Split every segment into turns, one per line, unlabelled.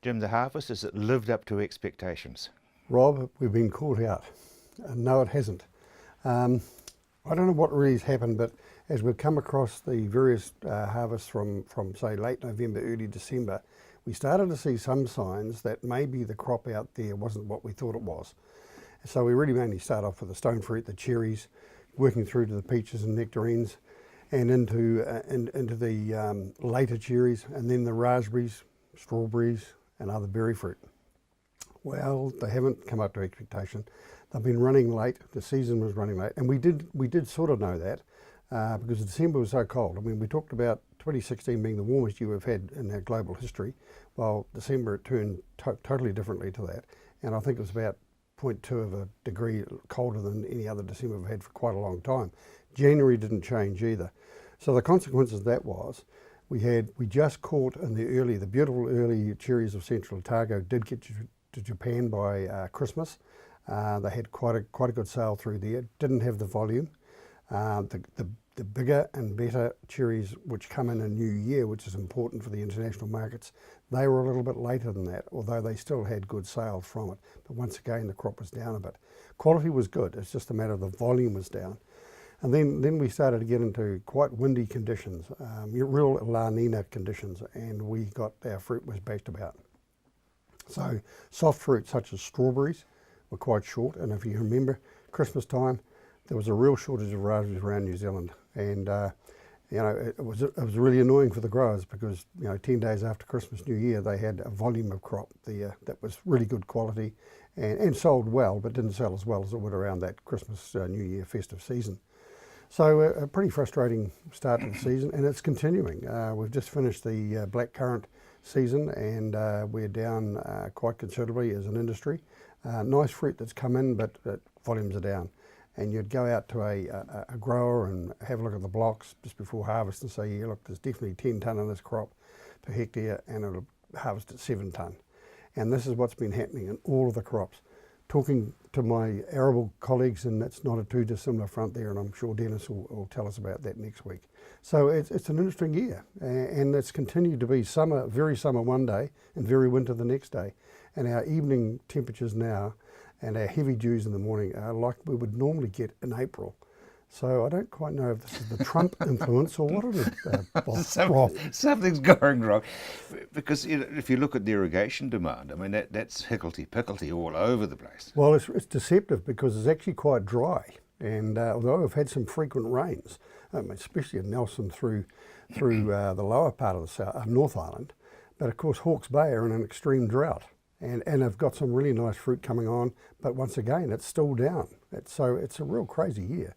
Jim, the harvest, has it lived up to expectations?
Rob, we've been caught out. No, it hasn't. I don't know what really has happened, but as we've come across the various harvests from say late November, early December, we started to see some signs that maybe the crop out there wasn't what we thought it was. So we really mainly start off with the stone fruit, the cherries, working through to the peaches and nectarines, and into the later cherries, and then the raspberries, strawberries, and other berry fruit. Well, they haven't come up to expectation. They've been running late. The season was running late, and we did sort of know that because December was so cold. I mean, we talked about 2016 being the warmest year we've had in our global history. Well, December it turned totally differently to that, and I think it was about 0.2 of a degree colder than any other December we've had for quite a long time. January didn't change either. So the consequences of that was we just caught in the beautiful early cherries of Central Otago did get to Japan by Christmas. They had quite a good sale through there. Didn't have the volume. The bigger and better cherries which come in a new year, which is important for the international markets, they were a little bit later than that, although they still had good sales from it. But once again, the crop was down a bit. Quality was good. It's just a matter of the volume was down. And then we started to get into quite windy conditions, real La Nina conditions, and our fruit was bashed about. So soft fruit such as strawberries were quite short, and if you remember Christmas time, there was a real shortage of raspberries around New Zealand, and it was really annoying for the growers because 10 days after Christmas, New Year, they had a volume of crop there that was really good quality and sold well, but didn't sell as well as it would around that Christmas, New Year festive season. So a pretty frustrating start to the season, and it's continuing. We've just finished the blackcurrant season, and we're down quite considerably as an industry. Nice fruit that's come in, but volumes are down. And you'd go out to a grower and have a look at the blocks just before harvest and say, yeah, look, there's definitely 10 tonne of this crop per hectare, and it'll harvest at 7 tonne. And this is what's been happening in all of the crops. Talking to my arable colleagues, and that's not a too dissimilar front there, and I'm sure Dennis will tell us about that next week. So it's an interesting year, and it's continued to be summer, very summer one day and very winter the next day. And our evening temperatures now and our heavy dews in the morning are like we would normally get in April. So I don't quite know if this is the Trump influence or what it is.
Something's going wrong. Because if you look at the irrigation demand, I mean, that's hicklety-picklety all over the place.
Well, it's deceptive because it's actually quite dry. And although we've had some frequent rains, especially in Nelson through the lower part of the North Island, but of course Hawke's Bay are in an extreme drought. And have got some really nice fruit coming on, but once again, it's still down. So it's a real crazy year.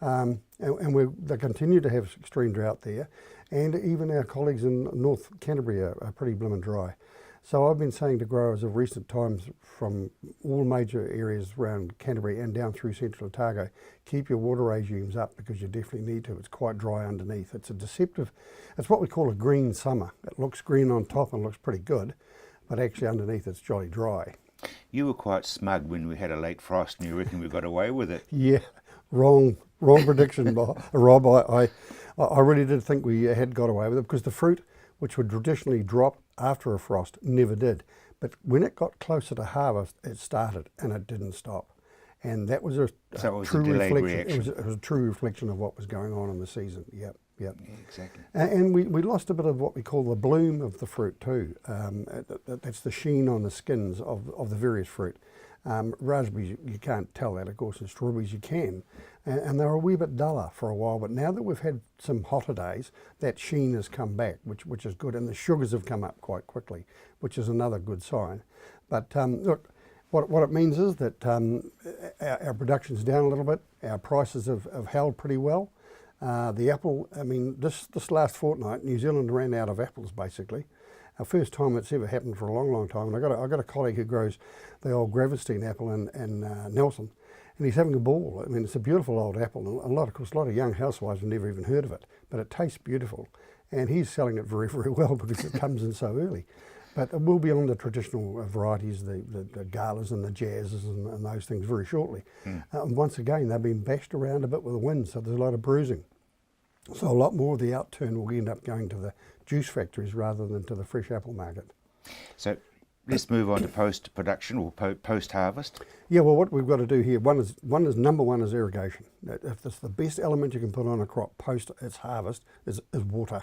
And they continue to have extreme drought there, and even our colleagues in North Canterbury are pretty blooming dry. So I've been saying to growers of recent times from all major areas around Canterbury and down through Central Otago, keep your water regimes up because you definitely need to. It's quite dry underneath. It's what we call a green summer. It looks green on top and looks pretty good, but actually underneath it's jolly dry.
You were quite smug when we had a late frost and you reckon we got away with it.
Yeah, wrong prediction, Rob. I really did think we had got away with it because the fruit, which would traditionally drop after a frost, never did. But when it got closer to harvest, it started and it didn't stop. And that was a true reflection. It was a true reflection of what was going on in the season. Yep.
Yeah, exactly.
And we lost a bit of what we call the bloom of the fruit too. That's the sheen on the skins of the various fruit. Raspberries, you can't tell that, of course, and strawberries you can. And they were a wee bit duller for a while, but now that we've had some hotter days, that sheen has come back, which is good, and the sugars have come up quite quickly, which is another good sign. But look, what it means is that our production's down a little bit, our prices have held pretty well. The apple, I mean, this last fortnight, New Zealand ran out of apples basically. Our first time it's ever happened for a long, long time. And I got a colleague who grows the old Gravestein apple in Nelson, and he's having a ball. I mean, it's a beautiful old apple, and of course, a lot of young housewives have never even heard of it, but it tastes beautiful, and he's selling it very, very well because it comes in so early. But we'll be on the traditional varieties, the galas and the jazzes and those things very shortly. And once again, they've been bashed around a bit with the wind, so there's a lot of bruising. So a lot more of the outturn will end up going to the juice factories rather than to the fresh apple market.
So let's move on to post-production or post-harvest.
Yeah, well, what we've got to do here, number one is irrigation. If it's the best element you can put on a crop post its harvest is water.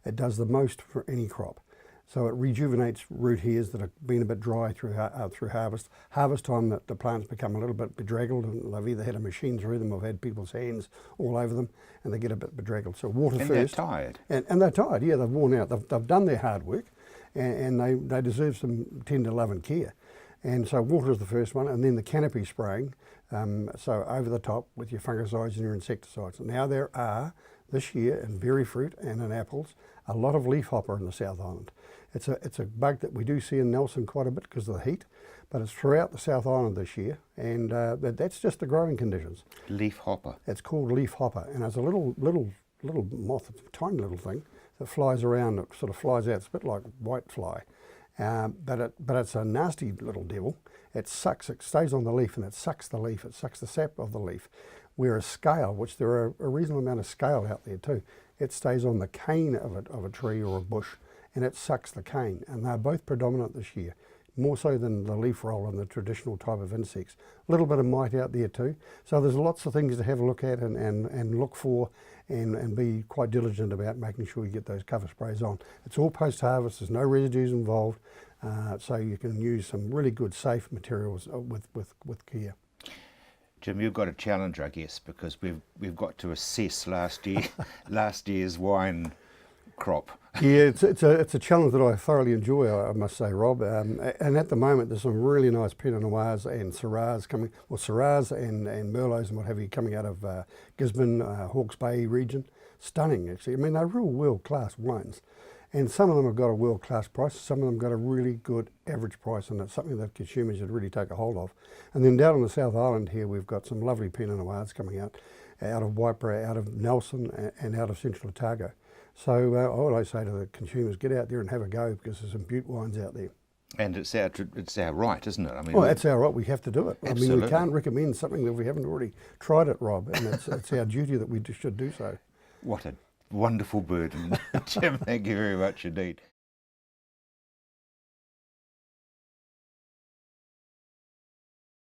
It does the most for any crop. So it rejuvenates root hairs that have been a bit dry through harvest. Harvest time, the plants become a little bit bedraggled, and they've either had a machine through them or had people's hands all over them, and they get a bit bedraggled. So water
And
first.
they're tired.
And they're tired, yeah, they've worn out. They've done their hard work, and they deserve some tender love and care. And so water is the first one, and then the canopy spraying, so over the top with your fungicides and your insecticides. Now there are, this year, in berry fruit and in apples, a lot of leafhopper in the South Island. It's a bug that we do see in Nelson quite a bit because of the heat, but it's throughout the South Island this year, and that's just the growing conditions.
Leafhopper.
It's called leafhopper, and it's a little moth, it's a tiny little thing that flies around, it sort of flies out. It's a bit like white fly, but it's a nasty little devil. It stays on the leaf and it sucks the leaf, it sucks the sap of the leaf. Whereas scale, which there are a reasonable amount of scale out there too, it stays on the cane of a tree or a bush, and it sucks the cane. And they're both predominant this year, more so than the leaf roll and the traditional type of insects. A little bit of mite out there too. So there's lots of things to have a look at and look for, and be quite diligent about making sure you get those cover sprays on. It's all post-harvest, there's no residues involved, so you can use some really good safe materials with care.
Jim, you've got a challenge, I guess, because we've got to assess last year's wine crop.
Yeah, it's a challenge that I thoroughly enjoy, I must say, Rob. And at the moment, there's some really nice Pinot Noirs and Syrahs coming, well, Syrahs and Merlots and what have you coming out of Gisborne, Hawke's Bay region. Stunning, actually. I mean, they're real world-class wines. And some of them have got a world-class price, some of them got a really good average price, and it's something that consumers should really take a hold of. And then down on the South Island here, we've got some lovely Pinot Noirs coming out of Whiteborough, out of Nelson, and out of Central Otago. So all I say to the consumers, get out there and have a go, because there's some beaut wines out there.
And it's our right, isn't it? I mean,
well, that's our right. We have to do it.
Absolutely.
I mean, we can't recommend something that we haven't already tried it, Rob, and it's our duty that we should do so.
What a wonderful burden. Jim, thank you very much indeed.